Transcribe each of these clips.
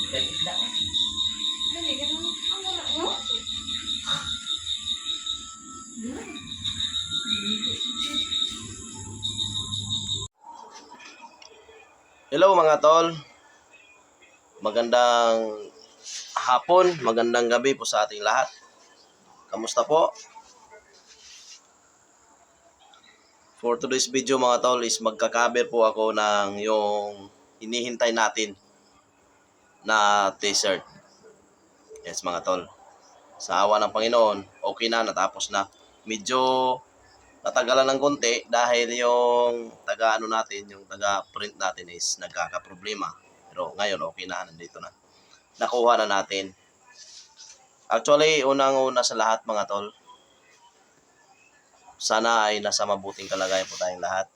Hello mga tol, magandang hapon, magandang gabi po sa ating lahat. Kamusta po? For today's video mga tol is magka-cover po ako ng yung hinihintay natin na t-shirt. Yes mga tol, sa awa ng Panginoon, okay na, natapos na. Medyo natagalan ng konti dahil yung taga print natin is nagkakaproblema. Pero ngayon okay na, nandito na. Nakuha na natin. Actually, unang-una sa lahat mga tol, sana ay nasa mabuting kalagayan po tayong lahat.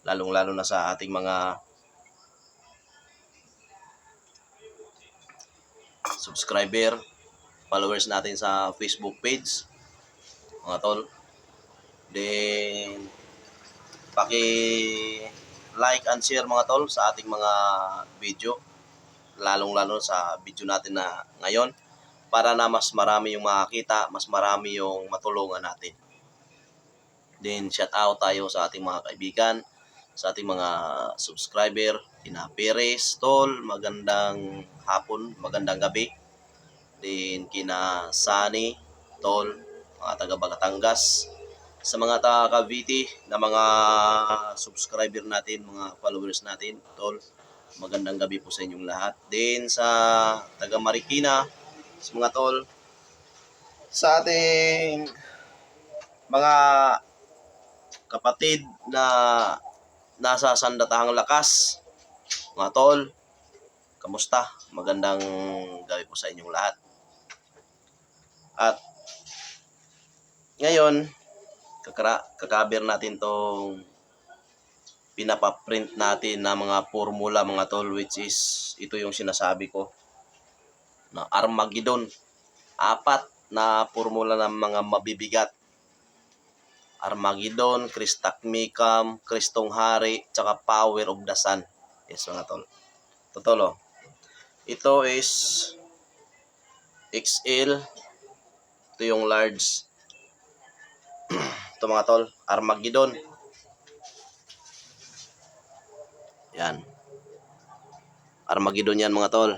Lalong-lalo na sa ating mga subscriber, followers natin sa Facebook page, mga tol. Then, paki-like and share mga tol sa ating mga video, lalong-lalo sa video natin na ngayon, para na mas marami yung makakita, mas marami yung matulungan natin. Then, shout out tayo sa ating mga kaibigan, sa ating mga subscriber, kina Perez, Tol, magandang hapon, magandang gabi. Then, kina Sani, Tol, mga taga Batangas, sa mga taga Cavite na mga subscriber natin, mga followers natin, Tol, magandang gabi po sa inyong lahat. Then, sa taga Marikina, sa mga Tol, sa ating mga kapatid na nasa sandatahang lakas, mga tol, kamusta? Magandang gabi po sa inyong lahat. At ngayon, kakaber natin tong pinapaprint natin na mga formula mga tol, which is ito yung sinasabi ko na Armageddon. 4 na formula ng mga mabibigat. Armageddon, Christakmikam, Kristong Hari, tsaka Power of the Sun. Yes mga tol. Totoo. Ito is XL. Ito yung large. Ito mga tol, Armageddon. Yan. Armageddon yan mga tol.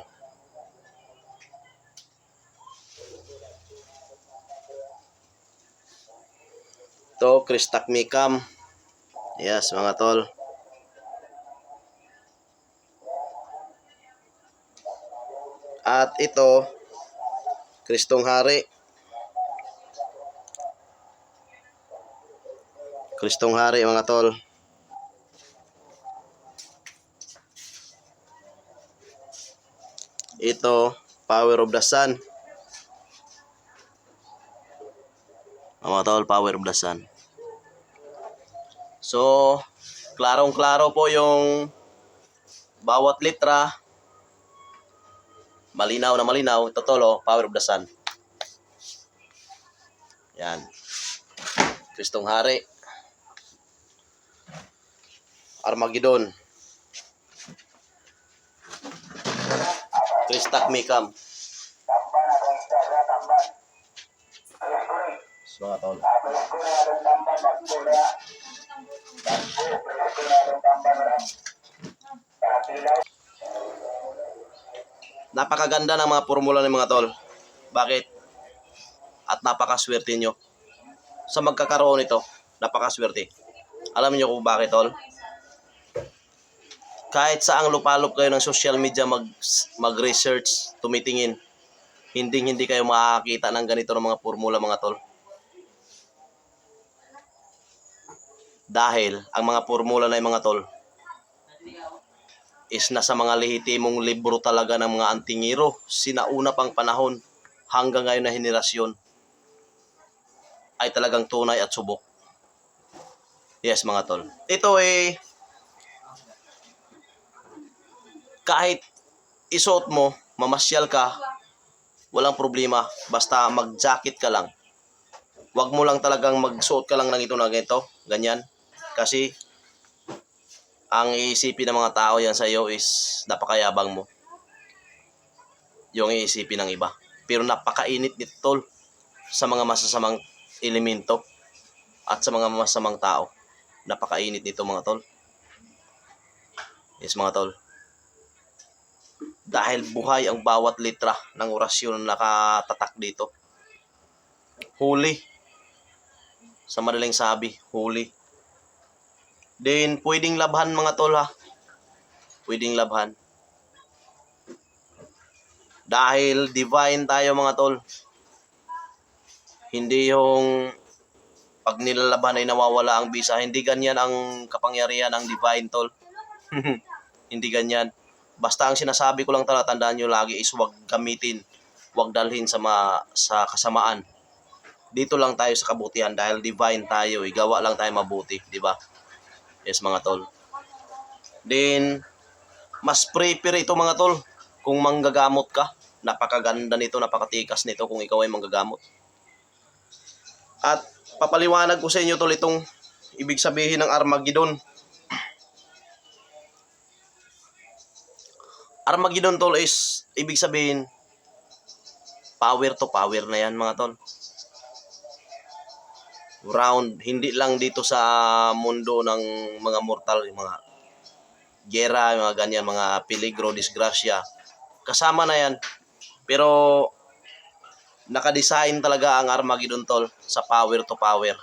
Ito, Christakmikam. Yes mga tol. At ito, Kristong Hari. Kristong Hari mga tol. Ito, Power of the Sun. Mga tol, Power of the Sun. So, klarong-klaro po yung bawat litra. Malinaw na malinaw. Ito tol, Power of the Sun. Yan. Kristong Hari. Armageddon. Christakmikam. So, mga tol. Napakaganda ng mga formula ng mga tol. Bakit? At napakaswerte nyo sa magkakaroon nito. Napakaswerte. Alam niyo kung bakit tol? Kahit saang lupalop kayo ng social media mag-research, tumitingin, hindi kayo makakita ng ganito ng mga formula mga tol. Dahil ang mga formula na yung mga tol is nasa mga lehitimong libro talaga ng mga antingero, sinauna pang panahon hanggang ngayon na henerasyon ay talagang tunay at subok. Yes mga tol. Ito kahit isuot mo, mamasyal ka, walang problema, basta mag-jacket ka lang. Wag mo lang talagang magsuot ka lang ng ito na ganito, ganyan. Kasi ang iisipin ng mga tao yan sa iyo is napakayabang mo. yung iisipin ng iba. Pero napakainit nito tol sa mga masasamang elemento at sa mga masamang tao. Napakainit nito mga tol. Yes mga tol. Dahil buhay ang bawat litra ng orasyon na nakatatak dito. Holy. Sa madaling sabi, holy. Then, pwedeng labhan mga tol ha. Pwedeng labhan. Dahil divine tayo mga tol. Hindi yung pag nilalaban ay nawawala ang bisa. Hindi ganyan ang kapangyarihan ng divine tol. Hindi ganyan. Basta ang sinasabi ko lang talaga, tandaan nyo lagi is huwag gamitin. Huwag dalhin sa kasamaan. Dito lang tayo sa kabutihan dahil divine tayo. Gawa lang tayo mabuti. Diba? Yes mga tol. Then, mas prepare ito mga tol. Kung manggagamot ka. Napakaganda nito, napakatikas nito kung ikaw ay manggagamot. At papaliwanag ko sa inyo tol itong ibig sabihin ng Armageddon. Armageddon tol is ibig sabihin power to power na yan mga tol. Round, hindi lang dito sa mundo ng mga mortal, yung mga gera, mga ganyan, mga peligro, disgrasya. Kasama na yan. Pero nakadesign talaga ang Armageddon tol sa power to power.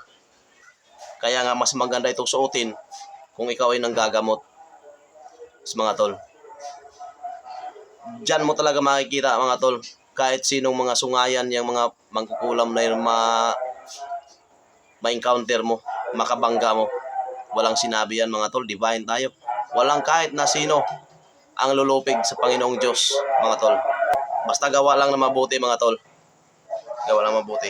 Kaya nga mas maganda itong suotin kung ikaw ay nanggagamot. Mga tol. Diyan mo talaga makikita mga tol. Kahit sinong mga sungayan, yung mga mangkukulam na yun, ma-encounter mo, makabangga mo. Walang sinabi yan mga tol, divine tayo. Walang kahit na sino ang lulupig sa Panginoong Diyos mga tol. Basta gawa lang na mabuti mga tol. Gawa lang mabuti.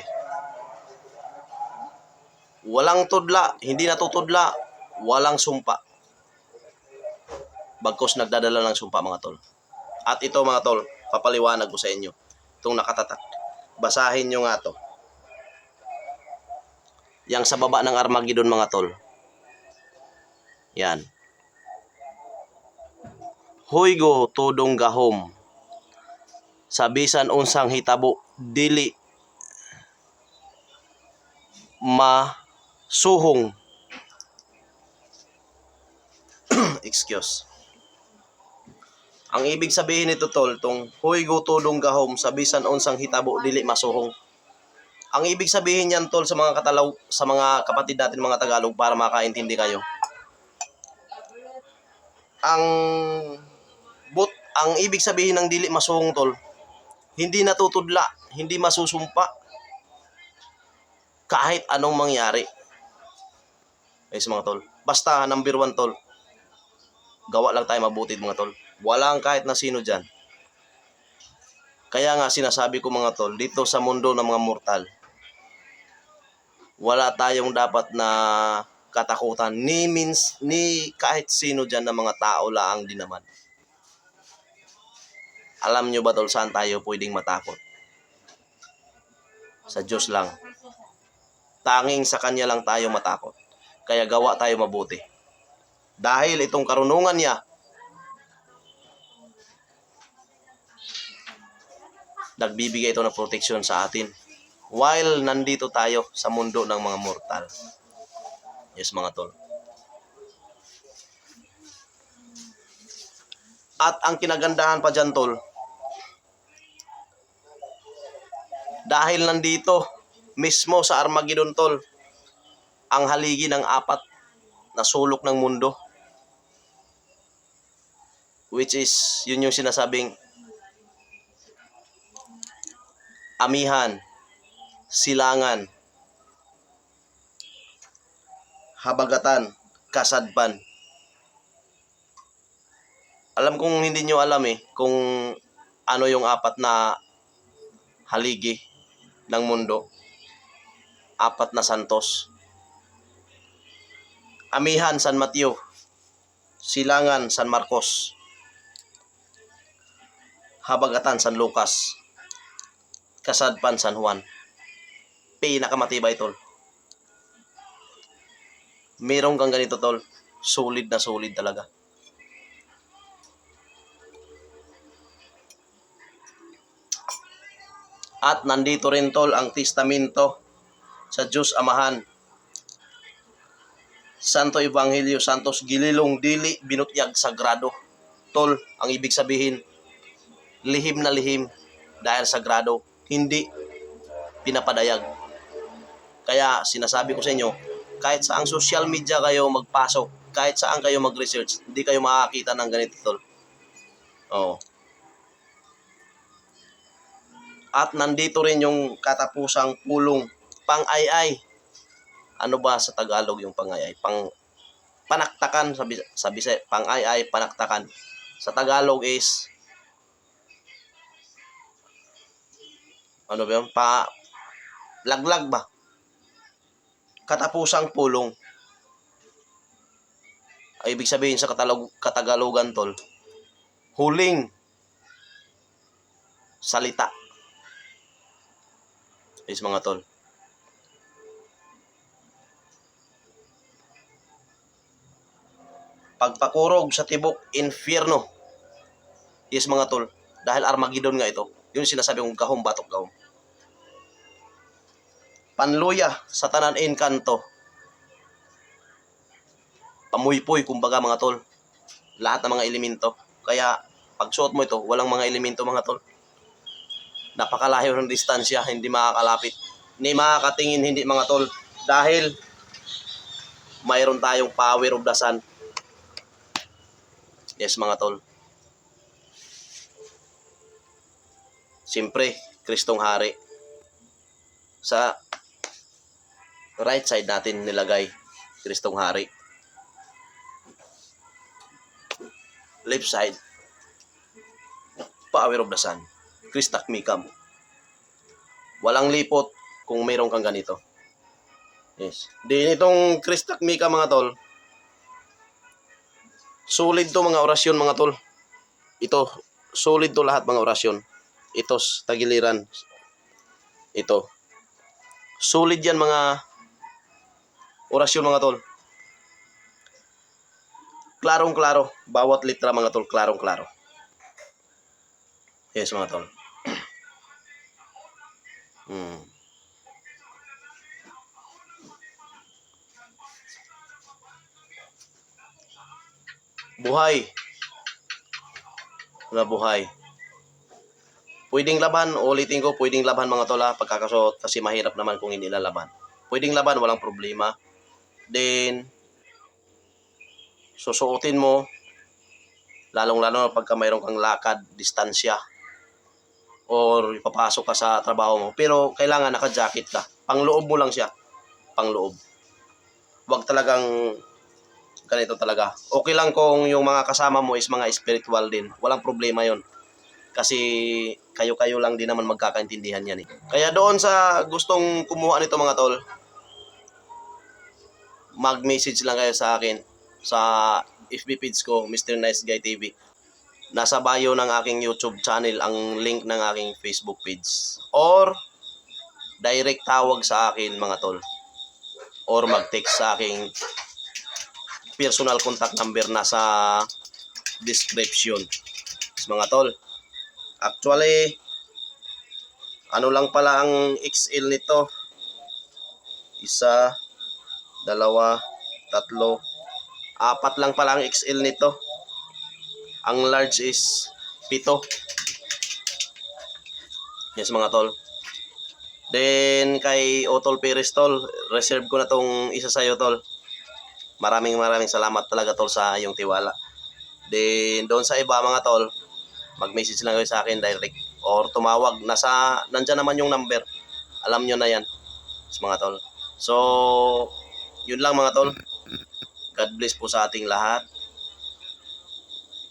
Walang tudla, hindi natutudla, walang sumpa. Bagkus nagdadala ng sumpa mga tol. At ito mga tol, papaliwanag ko sa inyo. Itong nakatatak. Basahin nyo nga to. Yang sa baba ng Armageddon mga tol. Yan. Huygo tudong gahom. Sabisan unsang hitabo dili masuhong. Excuse. Ang ibig sabihin nito tol, tong huygo tudong gahom sabisan unsang hitabo dili masuhong. Ang ibig sabihin niyan tol sa mga sa mga kapatid natin mga Tagalog para makaintindi kayo. Ang ibig sabihin ng dili masuhong tol, hindi natutudla, hindi masusumpa kahit anong mangyari. Guys mga tol, basta number 1 tol, gawa lang tayo mabuti mga tol. Walang kahit na sino dyan. Kaya nga sinasabi ko mga tol, dito sa mundo ng mga mortal, wala tayong dapat na katakutan ni kahit sino dyan na mga tao lang din naman. Alam nyo ba tol, saan tayo pwedeng matakot? Sa Diyos lang. Tanging sa Kanya lang tayo matakot. Kaya gawa tayo mabuti. Dahil itong karunungan niya, nagbibigay ito ng proteksyon sa atin. While nandito tayo sa mundo ng mga mortal. Yes mga tol. At ang kinagandahan pa dyan tol, dahil nandito mismo sa Armageddon tol, ang haligi ng 4 na sulok ng mundo. Which is, yun yung sinasabing amihan, silangan, habagatan, kasadpan. Alam kong hindi nyo alam kung ano yung 4 na haligi ng mundo. 4 na santos. Amihan, San Mateo. Silangan, San Marcos. Habagatan, San Lucas. Kasadpan, San Juan. Pinakamatibay tol. Merong kang ganito tol. Solid na solid talaga. At nandito rin tol ang testamento sa Diyos Amahan. Santo Ebanghelyo Santos Gililong Dili Binutyag Sagrado. Tol, ang ibig sabihin, lihim na lihim dahil sagrado, hindi pinapadayag. Kaya sinasabi ko sa inyo, kahit saang social media kayo magpasok, kahit saan kayo mag-research, hindi kayo makakita ng ganito tol. Oh. At nandito rin yung katapusang pulong pang-ay-ay. Ano ba sa Tagalog yung pang-ay-ay? Panaktakan sa Bisaya, pang-ay-ay, panaktakan. Sa Tagalog is ano ba yun? Laglag ba? Katapusang pulong. Ay ibig sabihin sa Katagalogan tol, huling salita. Is mga tol. Pagpakurog sa tibok infierno. Yes mga tol. Dahil Armageddon nga ito. Yun sinasabi kong gahom batok gahom. Panluya sa tanan enkanto. Pamuypoy kumbaga mga tol. Lahat ng mga elemento. Kaya pag suot mo ito, walang mga elemento mga tol. Napakalayo ng distansya, hindi makakalapit. Hindi makakatingin, hindi mga tol. Dahil mayroon tayong power of the sun. Yes mga tol. Siyempre, Kristong Hari. Sa right side natin nilagay, Kristong Hari. Left side, power of the sun. Kristak Mikam. Walang lipot kung mayroon kang ganito. Yes. Din itong Kristak Mikam mga tol. Solid to mga orasyon mga tol. Ito, solid to lahat mga orasyon. Ito, tagiliran. Ito. Solid yan mga orasyon mga tol. Klarong-klaro. Bawat litra mga tol, klarong-klaro. Yes mga tol. Buhay. Na buhay. Pwedeng laban, ulitin ko, pwedeng laban mga tol ha, pagkakasuot kasi mahirap naman kung hindi lalaban. Pwedeng laban, walang problema. Then, susuotin mo, lalong-lalo pagka mayroon kang lakad, distansya, or ipapasok ka sa trabaho mo. Pero kailangan naka-jacket ka. Pangloob mo lang siya. Pangloob. Huwag talagang ganito talaga. Okay lang kung yung mga kasama mo is mga spiritual din. Walang problema yon. Kasi kayo-kayo lang din naman magkakaintindihan yan eh. Kaya doon sa gustong kumuha nito mga tol, mag-message lang kayo sa akin sa FB page ko, Mr. Nice Guy TV. Nasa bio ng aking YouTube channel ang link ng aking Facebook page. Or direct tawag sa akin mga tol. Or mag-text sa aking personal contact number nasa description. Mga tol. Actually, ano lang pala ang XL nito? Isa, dalawa, tatlo, apat lang pala ang XL nito. Ang large is 7. Yes mga tol. Then kay Otol Perez tol, reserve ko na tong isa sa'yo tol. Maraming salamat talaga tol sa iyong tiwala. Then doon sa iba mga tol, mag-message lang kayo sa akin direct or tumawag. Nandyan naman yung number. Alam nyo na yan. Yes, mga tol. So, yun lang mga tol. God bless po sa ating lahat.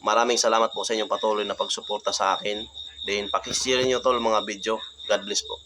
Maraming salamat po sa inyong patuloy na pagsuporta sa akin. Then, pakishare nyo tol mga video. God bless po.